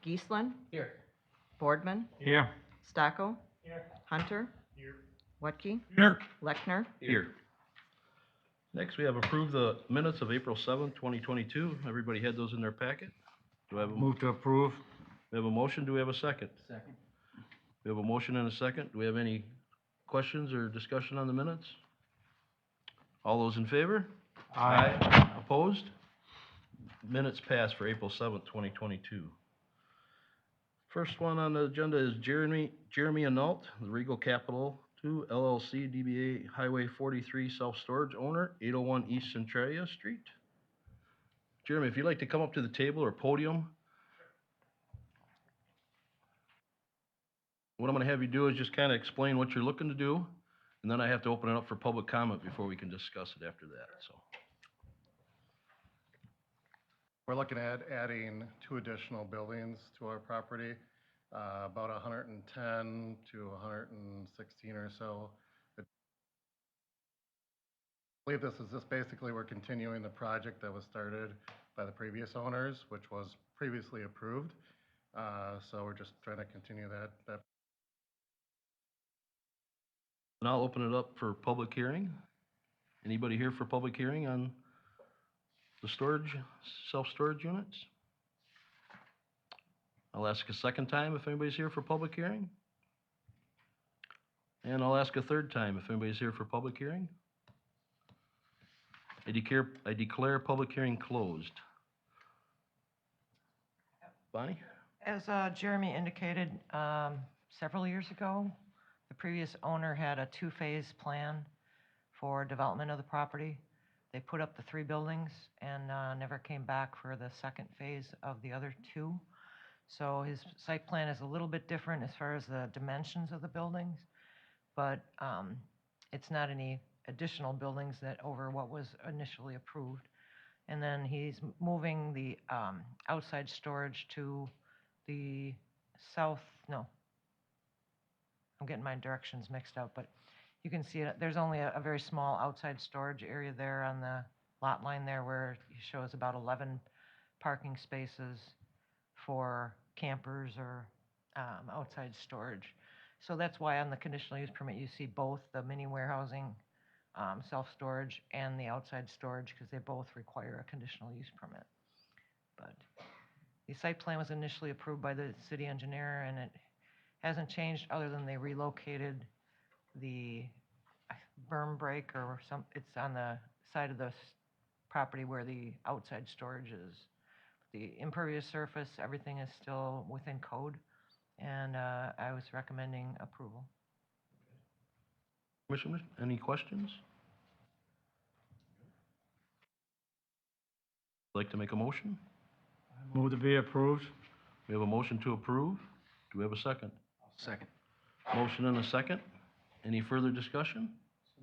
Geeslin, Here. Boardman, Here. Stocko, Here. Hunter, Here. Wetke, Here. Lechner. Here. Next, we have approved the minutes of April 7th, 2022. Everybody had those in their packet. Do I have Move to approve. we have a motion? Do we have a second? Second. We have a motion and a second. Do we have any questions or discussion on the minutes? All those in favor? Aye. Opposed? Minutes passed for April 7th, 2022. First one on the agenda is Jeremy Analt, the Regal Capital 2 LLC, DBA Highway 43 Self-Storage Owner, 801 East Centralia Street. Jeremy, if you'd like to come up to the table or podium. What I'm gonna have you do is just kind of explain what you're looking to do, and then I have to open it up for public comment before we can discuss it after that, so. We're looking at adding 2 additional buildings to our property, about 110 to 116 or so. I believe this is just basically, we're continuing the project that was started by the previous owners, which was previously approved. So we're just trying to continue that. And I'll open it up for public hearing. Anybody here for public hearing on the self-storage units? I'll ask a second time if anybody's here for public hearing. And I'll ask a third time if anybody's here for public hearing. I declare public hearing closed. Bonnie? As Jeremy indicated, several years ago, the previous owner had a 2-phase plan for development of the property. They put up the 3 buildings and never came back for the second phase of the other 2. So his site plan is a little bit different as far as the dimensions of the buildings, but it's not any additional buildings that over what was initially approved. And then he's moving the outside storage to the south, no, I'm getting my directions mixed up, but you can see it, there's only a very small outside storage area there on the lot line there where it shows about 11 parking spaces for campers or outside storage. So that's why on the conditional use permit, you see both the mini warehousing, self-storage, and the outside storage, because they both require a conditional use permit. But the site plan was initially approved by the city engineer, and it hasn't changed other than they relocated the berm break or some, it's on the side of the property where the outside storage is. The impervious surface, everything is still within code, and I was recommending approval. Commissioners, any questions? Like to make a motion? Move to be approved. We have a motion to approve. Do we have a second? Second. Motion and a second. Any further discussion?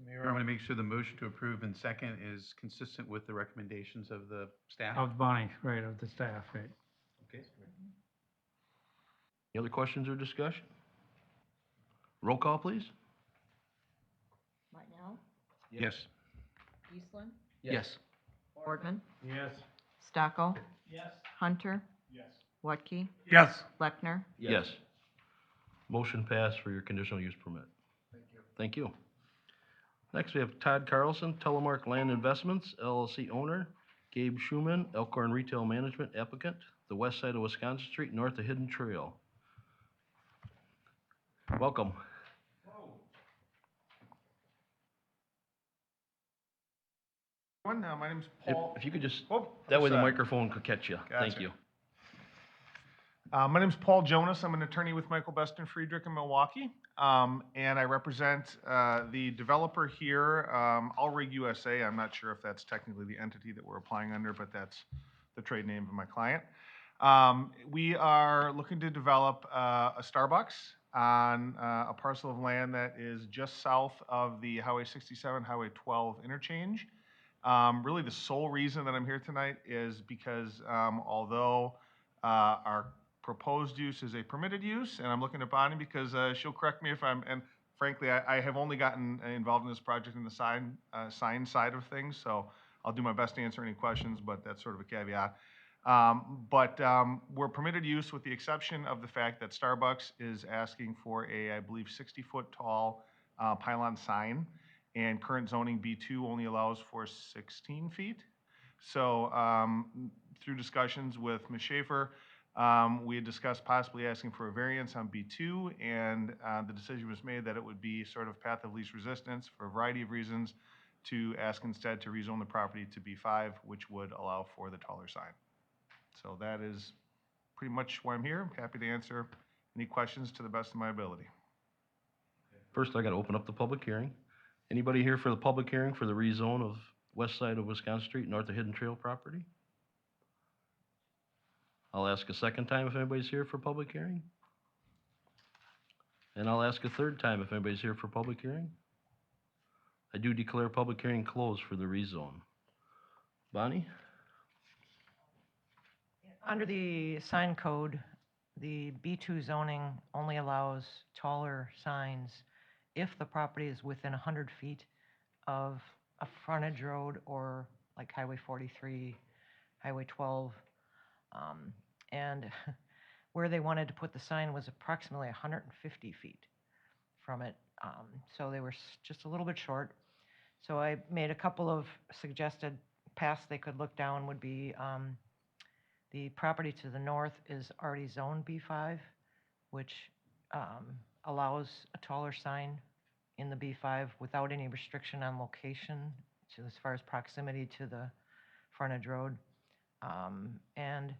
Mayor, I'm going to make sure the motion to approve and second is consistent with the recommendations of the staff. Of Bonnie, right, of the staff, right. Okay. Any other questions or discussion? Roll call, please. Martinello, Yes. Geeslin, Yes. Boardman, Yes. Stocko, Yes. Hunter, Yes. Wetke, Yes. Lechner. Yes. Motion passed for your conditional use permit. Thank you. Thank you. Next, we have Todd Carlson, Telemark Land Investments, LLC owner, Gabe Schumann, Elkhorn Retail Management applicant, the west side of Wisconsin Street, north of Hidden Trail. Welcome. My name's Paul. If you could just, Oh, that way the sorry. microphone could catch you. Thank Gotcha. you. My name's Paul Jonas. I'm an attorney with Michael Best and Friedrich in Milwaukee, and I represent the developer here, Allrig USA. I'm not sure if that's technically the entity that we're applying under, but that's the trade name of my client. We are looking to develop a Starbucks on a parcel of land that is just south of the Highway 67, Highway 12 interchange. Really, the sole reason that I'm here tonight is because although our proposed use is a permitted use, and I'm looking at Bonnie because she'll correct me if I'm, and frankly, I have only gotten involved in this project in the sign side of things, so I'll do my best to answer any questions, but that's sort of a caveat. We're permitted use with the exception of the fact that Starbucks is asking for a, I believe, 60-foot tall pylon sign, and current zoning B2 only allows for 16 feet. So through discussions with Ms. Schaefer, we had discussed possibly asking for a variance on B2, and the decision was made that it would be sort of path of least resistance for a variety of reasons to ask instead to rezone the property to B5, which would allow for the taller sign. So that is pretty much why I'm here. I'm happy to answer any questions to the best of my ability. First, I gotta open up the public hearing. Anybody here for the public hearing for the rezone of west side of Wisconsin Street, north of Hidden Trail property? I'll ask a second time if anybody's here for public hearing. And I'll ask a third time if anybody's here for public hearing. I do declare public hearing closed for the rezone. Bonnie? Under the sign code, the B2 zoning only allows taller signs if the property is within 100 feet of a frontage road or like Highway 43, Highway 12. And where they wanted to put the sign was approximately 150 feet from it. So they were just a little bit short. So I made a couple of suggested paths they could look down would be the property to the north is already zoned B5, which allows a taller sign in the B5 without any restriction on location as far as proximity to the frontage road. And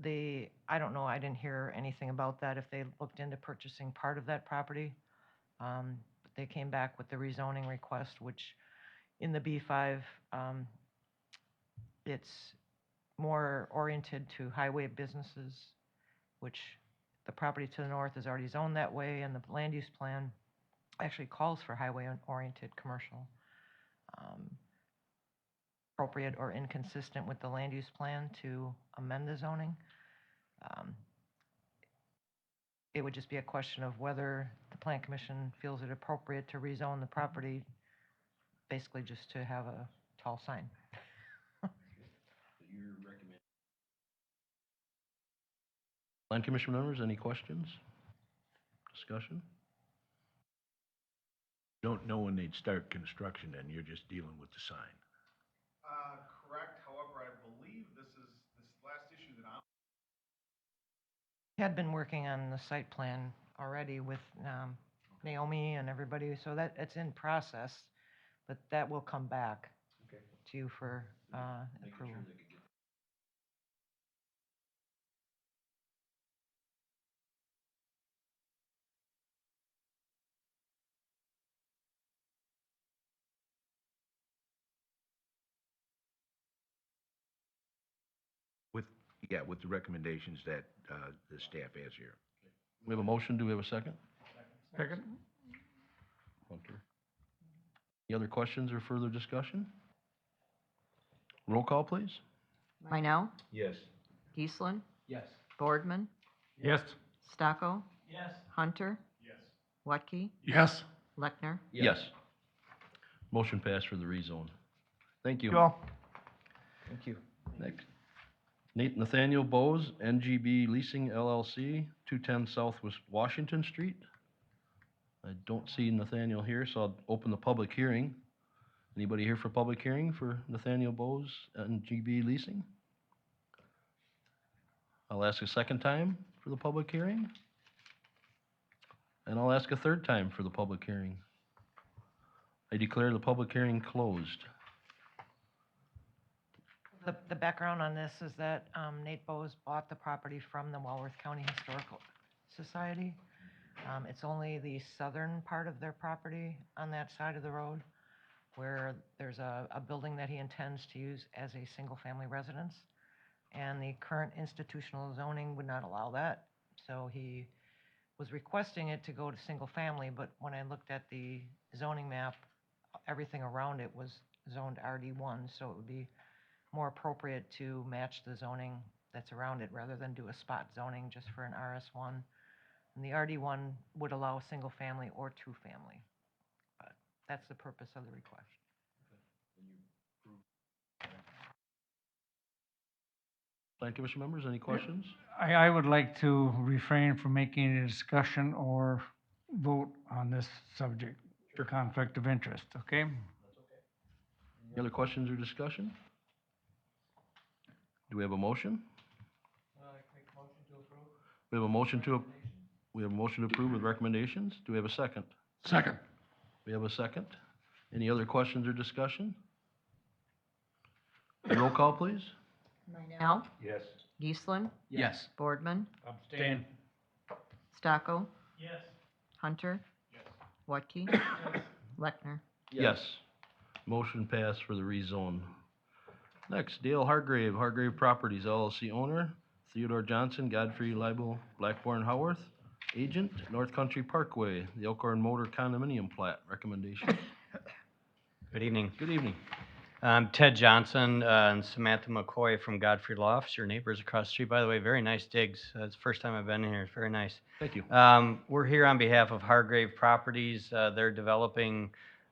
I don't know, I didn't hear anything about that, if they looked into purchasing part of that property. But they came back with the rezoning request, which in the B5, it's more oriented to highway businesses, which the property to the north is already zoned that way, and the land use plan actually calls for highway-oriented commercial. Appropriate or inconsistent with the land use plan to amend the zoning. It would just be a question of whether the Plan Commission feels it appropriate to rezone the property, basically just to have a tall sign. Plan Commission members, any questions? Discussion? Don't know when they'd start construction, then you're just dealing with the sign. Correct. However, I believe this last issue that I'm. Had been working on the site plan already with Naomi and everybody, so that it's in process, but that will come back to you for approval. With the recommendations that the staff has here. We have a motion, do we have a second? Second? Hunter. Any other questions or further discussion? Roll call, please. Minell, Yes. Geesslin, Yes. Boardman, Yes. Stocko, Yes. Hunter, Yes. Watke, Yes. Lechner. Yes. Motion passed for the rezone. Thank you. You all. Thank you. Next. Nathaniel Bose, NGB Leasing LLC, 210 Southwest Washington Street. I don't see Nathaniel here, so I'll open the public hearing. Anybody here for public hearing for Nathaniel Bose, NGB Leasing? I'll ask a second time for the public hearing. And I'll ask a third time for the public hearing. I declare the public hearing closed. The background on this is that Nate Bose bought the property from the Walworth County Historical Society. It's only the southern part of their property on that side of the road where there's a building that he intends to use as a single-family residence. And the current institutional zoning would not allow that. So he was requesting it to go to single-family, but when I looked at the zoning map, everything around it was zoned RD1, so it would be more appropriate to match the zoning that's around it rather than do a spot zoning just for an RS1. And the RD1 would allow single-family or two-family, but that's the purpose of the request. Plan Commission members, any questions? I would like to refrain from making any discussion or vote on this subject, for conflict of interest, okay? Any other questions or discussion? Do we have a motion? We have a motion to, we have a motion to approve with recommendations. Do we have a second? Second. We have a second. Any other questions or discussion? Roll call, please. Al, Yes. Geisler, Yes. Boardman, Abstain. Stocko, Yes. Hunter. Watke. Lechner. Yes. Motion passed for the rezone. Next, Dale Hargrave, Hargrave Properties LLC owner, Theodore Johnson, Godfrey Leibel, Blackburn Howarth, agent, North Country Parkway, the Elkhorn Motor Condominium Plat, recommendation. Good evening. Good evening. I'm Ted Johnson and Samantha McCoy from Godfrey Lofts, your neighbors across the street. By the way, very nice digs. It's the first time I've been here. It's very nice. Thank you. We're here on behalf of Hargrave Properties. They're developing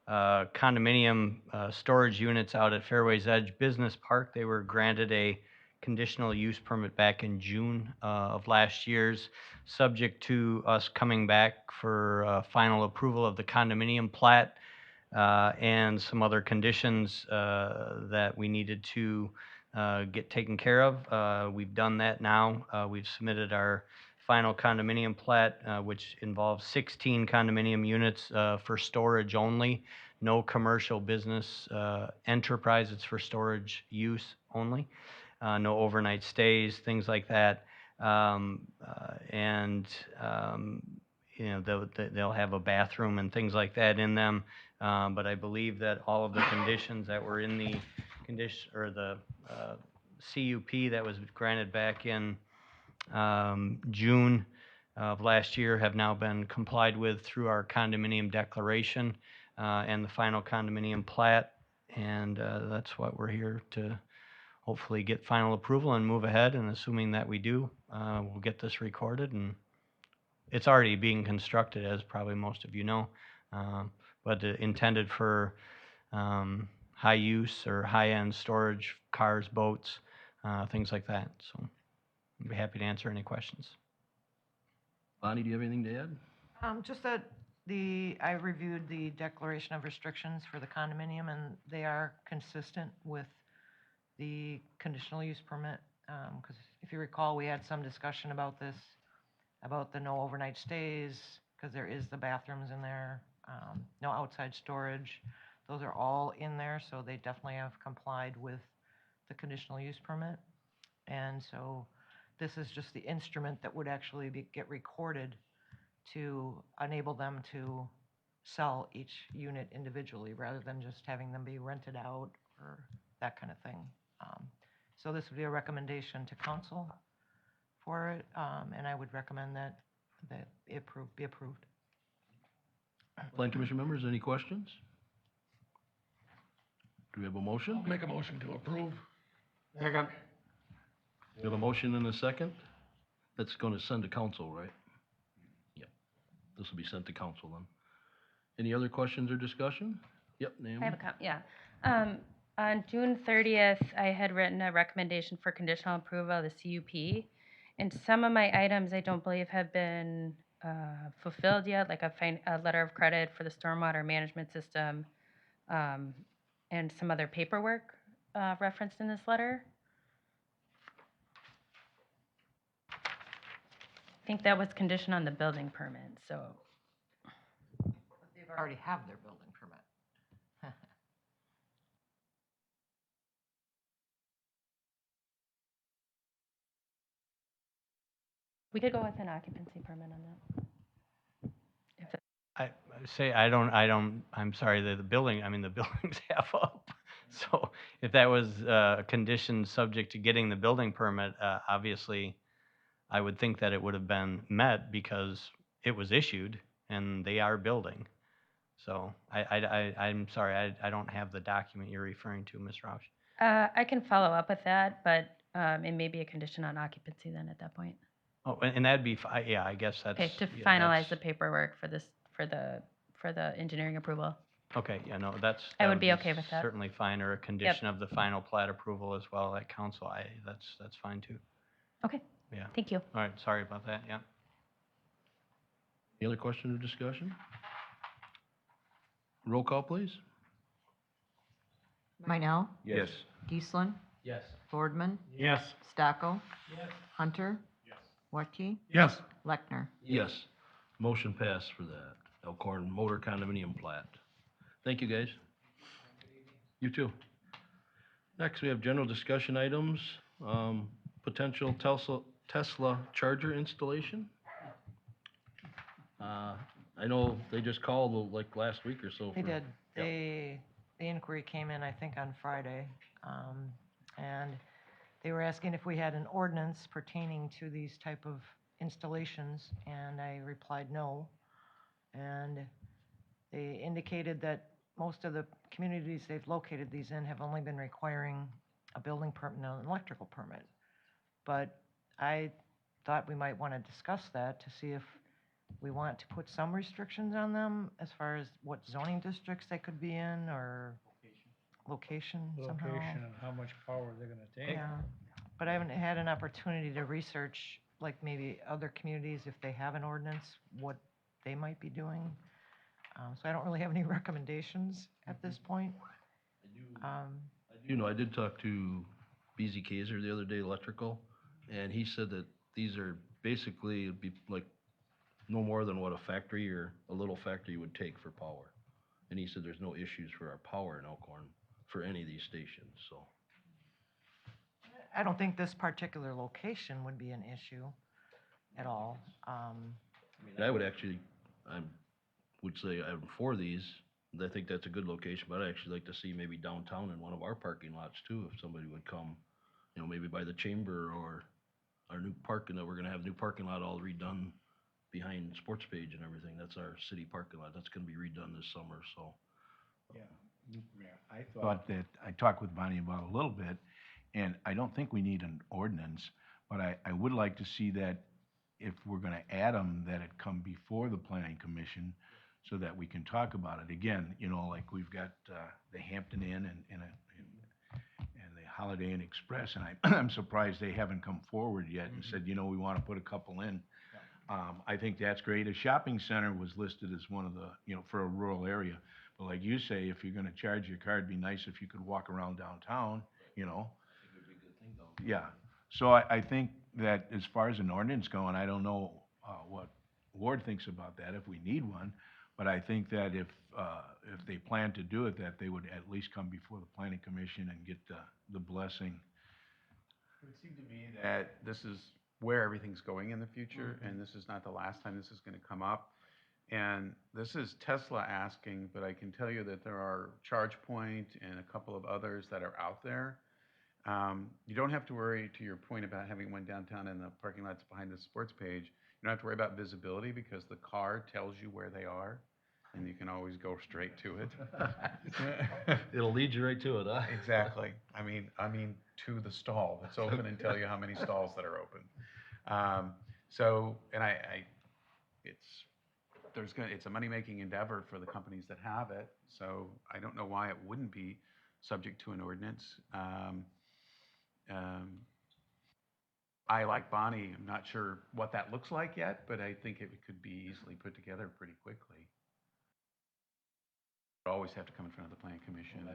condominium storage units out at Fairways Edge Business Park. They were granted a conditional use permit back in June of last year's, subject to us coming back for final approval of the condominium plat and some other conditions that we needed to get taken care of. We've done that now. We've submitted our final condominium plat, which involves 16 condominium units for storage only, no commercial business enterprise. It's for storage use only, no overnight stays, things like that. You know, they'll have a bathroom and things like that in them. But I believe that all of the conditions that were in the condition, or the CUP that was granted back in June of last year have now been complied with through our condominium declaration and the final condominium plat. And that's what we're here to hopefully get final approval and move ahead. And assuming that we do, we'll get this recorded. And it's already being constructed, as probably most of you know, but intended for high use or high-end storage, cars, boats, things like that. So I'd be happy to answer any questions. Bonnie, do you have anything to add? Just that I reviewed the declaration of restrictions for the condominium, and they are consistent with the conditional use permit. Because if you recall, we had some discussion about this, about the no overnight stays, because there is the bathrooms in there, no outside storage. Those are all in there, so they definitely have complied with the conditional use permit. And so this is just the instrument that would actually get recorded to enable them to sell each unit individually, rather than just having them be rented out or that kind of thing. So this would be a recommendation to council for it, and I would recommend that it be approved. Plan Commission members, any questions? Do we have a motion? Make a motion to approve. Second. We have a motion and a second. That's going to send to council, right? Yep. This will be sent to council then. Any other questions or discussion? Yep, Naomi? I have yeah. On June 30th, I had written a recommendation for conditional approval of the CUP. And some of my items I don't believe have been fulfilled yet, like a letter of credit for the stormwater management system and some other paperwork referenced in this letter. I think that was conditioned on the building permit, so. But they've already have their building permit. We could go with an occupancy permit on that. If it- I say I'm sorry, the building, I mean, the building's half up. So if that was a condition subject to getting the building permit, obviously, I would think that it would have been met because it was issued and they are building. So I'm sorry, I don't have the document you're referring to, Ms. Roush. I can follow up with that, but it may be a condition on occupancy then at that point. Oh, and that'd be, yeah, I guess that's. Okay, to yeah, finalize that's- the paperwork for this, for the engineering approval. Okay, yeah, no, that's. I that would be okay with that. Certainly fine, or a condition of the final plat approval as well at council. That's fine too. Okay, Yeah. thank you. All right, sorry about that, yeah. Any other question or discussion? Roll call, please. Meinel, Yes. Geeslin, Yes. Boardman, Yes. Stocko. Hunter. Watke, Yes. Lechner. Yes. Motion passed for that. Elkhorn Motor Condominium plat. Thank you, guys. You too. Next, we have general discussion items, potential Tesla charger installation. I know they just called like last week or so. They did. Yep. The inquiry came in, I think, on Friday. And they were asking if we had an ordinance pertaining to these type of installations, and I replied no. And they indicated that most of the communities they've located these in have only been requiring a building permit and an electrical permit. But I thought we might want to discuss that to see if we want to put some restrictions on them as far as what zoning districts they could be in, or location somehow. Location and how much power they're gonna take. Yeah, but I haven't had an opportunity to research, like maybe other communities, if they have an ordinance, what they might be doing. So I don't really have any recommendations at this point. You know, I did talk to BZ Kaiser the other day, electrical, and he said that these are basically, it'd be like no more than what a factory or a little factory would take for power. And he said there's no issues for our power in Elkhorn for any of these stations, so. I don't think this particular location would be an issue at all. And I would actually, I would say I'm for these. I think that's a good location, but I'd actually like to see maybe downtown in one of our parking lots too, if somebody would come, you know, maybe by the chamber or our new parking, that we're gonna have a new parking lot all redone behind Sports Page and everything. That's our city parking lot. That's gonna be redone this summer, so. I thought that, I talked with Bonnie about it a little bit, and I don't think we need an ordinance, but I would like to see that if we're gonna add them, that it come before the planning commission so that we can talk about it. Again, you know, like we've got, the Hampton Inn and the Holiday Inn Express, and I'm surprised they haven't come forward yet and said, you know, we wanna put a couple in. I think that's great. A shopping center was listed as one of the, you know, for a rural area. But like you say, if you're gonna charge your car, it'd be nice if you could walk around downtown, you know? Yeah, so I think that as far as an ordinance going, I don't know, what Ward thinks about that, if we need one. But I think that if they plan to do it, that they would at least come before the planning commission and get the blessing. It would seem to me that this is where everything's going in the future, and this is not the last time this is gonna come up. And this is Tesla asking, but I can tell you that there are ChargePoint and a couple of others that are out there. You don't have to worry, to your point about having one downtown and the parking lots behind the Sports Page, you don't have to worry about visibility because the car tells you where they are, and you can always go straight to it. It'll lead you right to it, huh? Exactly. I mean, to the stall that's open and tell you how many stalls that are open. So, and it's a money-making endeavor for the companies that have it, so I don't know why it wouldn't be subject to an ordinance. I, like Bonnie, I'm not sure what that looks like yet, but I think it could be easily put together pretty quickly. Always have to come in front of the planning commission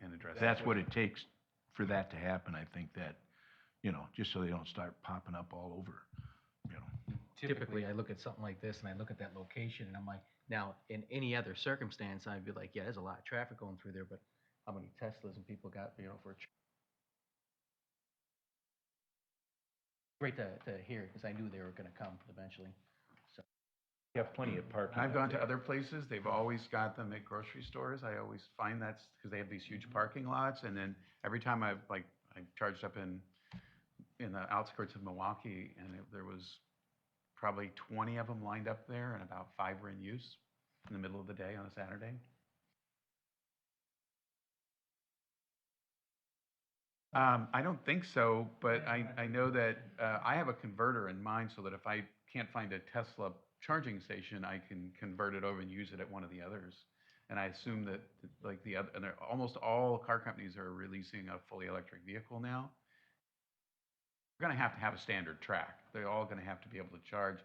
and address. That's what it takes for that to happen. I think that, you know, just so they don't start popping up all over, you know. Typically, I look at something like this and I look at that location and I'm like, now, in any other circumstance, I'd be like, yeah, there's a lot of traffic going through there, but how many Teslas and people got, you know, for a great to hear, because I knew they were gonna come eventually, so. You have plenty of parking. I've gone to other places, they've always got them at grocery stores. I always find that's because they have these huge parking lots, and then every time I charged up in the outskirts of Milwaukee, and there was probably 20 of them lined up there, and about 5 were in use in the middle of the day on a Saturday. I don't think so, but I know that I have a converter in mind so that if I can't find a Tesla charging station, I can convert it over and use it at one of the others. And I assume that, like the other, and almost all car companies are releasing a fully electric vehicle now. We're gonna have a standard track. They're all gonna have to be able to charge.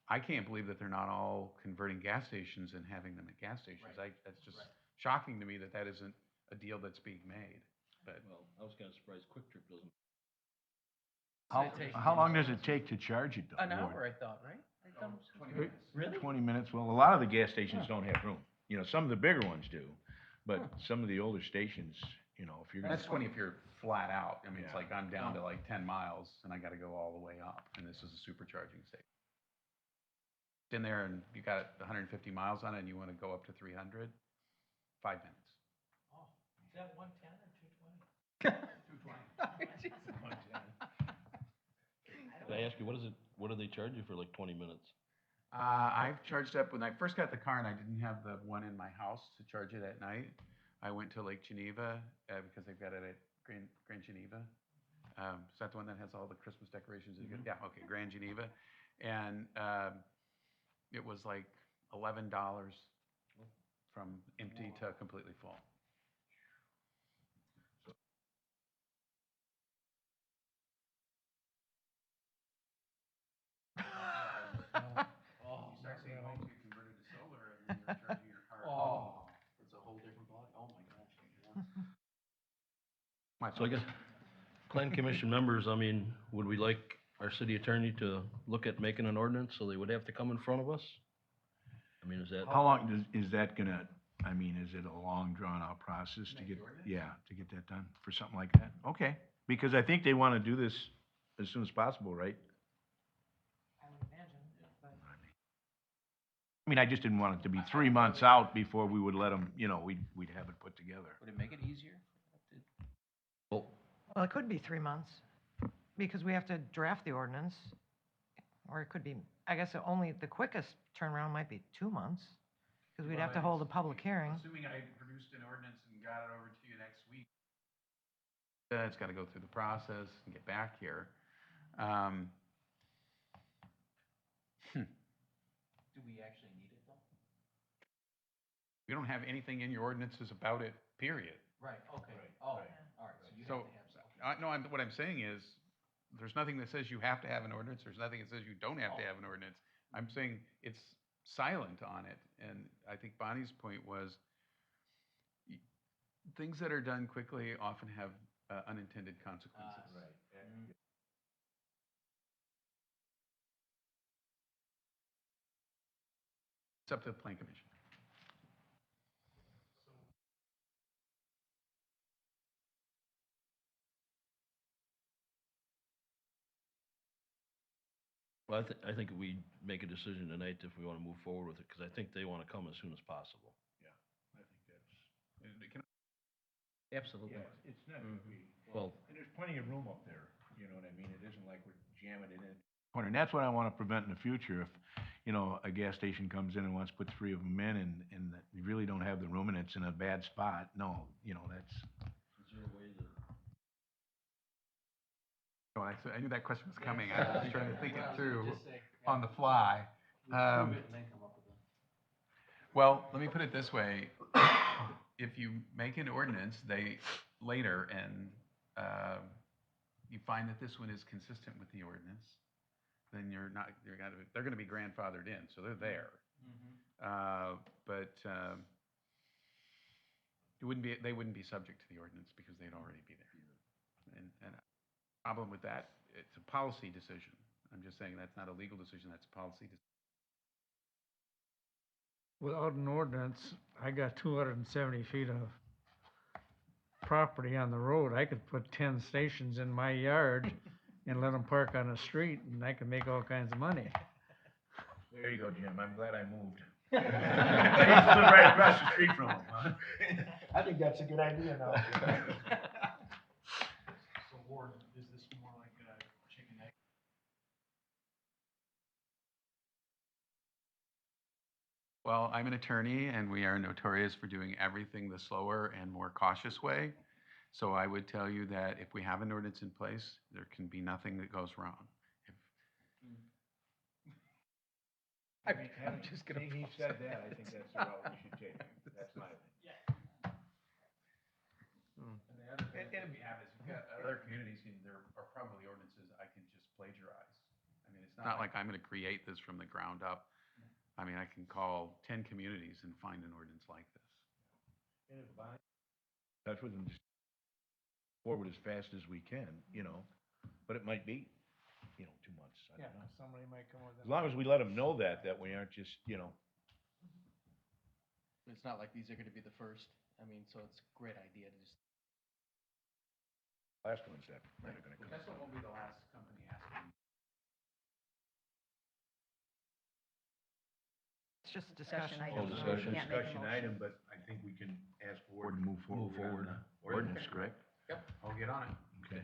I can't believe that they're not all converting gas stations and having them at gas stations. That's just shocking to me that that isn't a deal that's being made, but. Well, I was kinda surprised Quick Trip doesn't. How long does it take to charge it though? An Ward? hour, I thought, right? I thought it was 20 minutes. Really? 20 minutes, well, a lot of the gas stations don't have room. You know, some of the bigger ones do, but some of the older stations, you know, if you're gonna. That's 20 if you're flat out. I mean, it's Yeah. like I'm down to like 10 miles and I gotta go all the way up, and this is a supercharging station. In there and you got 150 miles on it and you wanna go up to 300, 5 minutes. Is that 110 or 220? Can I ask you, what do they charge you for like 20 minutes? I've charged up, when I first got the car and I didn't have the one in my house to charge it at night, I went to Lake Geneva, because they've got it at Grand Geneva. Is that the one that has all the Christmas decorations? Yeah, okay, Grand Geneva. And, it was like $11 from empty to completely full. You start seeing homes get converted to solar and then you're charging your car. Oh, it's a whole different ball. Oh my gosh. My So I guess, plan commission members, I mean, would we like our city attorney to look at making an ordinance so they would have to come in front of us? I mean, is that? How long is that gonna, I mean, is it a long drawn out process to Make get, the ordinance? yeah, to get that done for something like that? Okay, because I think they wanna do this as soon as possible, right? I would imagine, but. I mean, I just didn't want it to be 3 months out before we would let them, you know, we'd have it put together. Would it make it easier? Well, Well, it could be 3 months, because we have to draft the ordinance, or it could be, I guess only the quickest turnaround might be 2 months, because we'd have to hold a public hearing. Assuming I produced an ordinance and got it over to you next week. It's gotta go through the process and get back here. Do we actually need it though? We don't have anything in your ordinances about it, period. Right, okay. Oh, all right, so you have to So, have something. no, what I'm saying is, there's nothing that says you have to have an ordinance, there's nothing that says you don't have to have an ordinance. I'm saying it's silent on it, and I think Bonnie's point was, things that are done quickly often have unintended consequences. It's up to the plan commission. well, I think we make a decision tonight if we wanna move forward with it, cause I think they wanna come as soon as possible. I think that's. Absolutely. It's not gonna be, Well, and there's plenty of room up there, you know what I mean? It isn't like we're jamming it in. And that's what I wanna prevent in the future, if, you know, a gas station comes in and wants to put 3 of them in and you really don't have the room and it's in a bad spot, no, you know, that's. is there a way that? Oh, I knew that question was coming, I was trying to think it through on the fly. Well, let me put it this way, if you make an ordinance, later, and, you find that this one is consistent with the ordinance, then they're gonna be grandfathered in, so they're there. But, they wouldn't be subject to the ordinance because they'd already be there. And problem with that, it's a policy decision. I'm just saying that's not a legal decision, that's a policy decision. Without an ordinance, I got 270 feet of property on the road. I could put 10 stations in my yard and let them park on the street, and I could make all kinds of money. There you go, Jim, I'm glad I moved. I used to live right across the street from him, huh? I think that's a good idea now. So Ward, is this more like a chicken egg? Well, I'm an attorney, and we are notorious for doing everything the slower and more cautious way. So I would tell you that if we have an ordinance in place, there can be nothing that goes wrong. I'm just gonna. He said that, I think that's the route we should take. That's my opinion. And we have is, we've got other communities, and there are probably ordinances I can just plagiarize. I mean, it's not like I'm gonna create this from the ground up. I mean, I can call 10 communities and find an ordinance like this. Touch with them, just forward as fast as we can, you know, but it might be, 2 months, I Yeah, don't know. somebody might come with As long as we let them know that we aren't just, It's not like these are gonna be the first. I mean, so it's a great idea to just. last ones that are gonna come. Tesla won't be the last company asking. It's just a discussion. item. Discussion Can't make a motion. item, but I think we can ask board to move forward on the ordinance, correct? Yep, I'll get on it, Okay.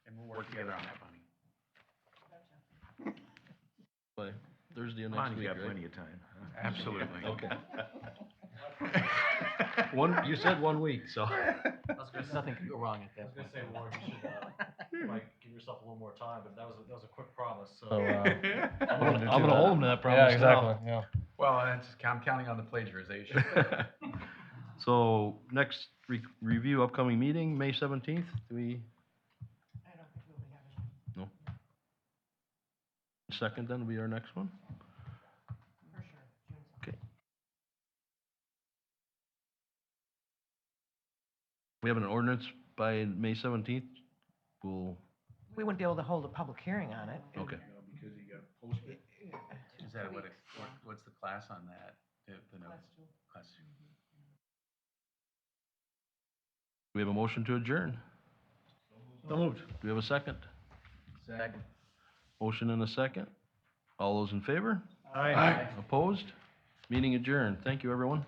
and we'll work together on that, Bonnie. By Thursday of next Bonnie's week, got right? plenty of time. Absolutely. Okay. You said 1 week, so. Nothing could go wrong at I was that gonna point. say, Ward, you should, like, give yourself a little more time, but that was a quick promise, so. So, I'm gonna hold him to that promise now. Yeah. Well, I'm counting on the plagiarization. So, next review upcoming meeting, May 17th, do we? I don't think we'll be having, No. Second then will be our next one? for sure, June Okay. We have an ordinance by May 17th, we'll, We wouldn't be able to hold a public hearing on it. okay. Because you gotta post it. Is that what's the class on that? The notice? Class two. We have a motion to adjourn. So moved. Do we have a second? Second. Motion and a second. All those in favor? Aye. Opposed? Meeting adjourned. Thank you, everyone.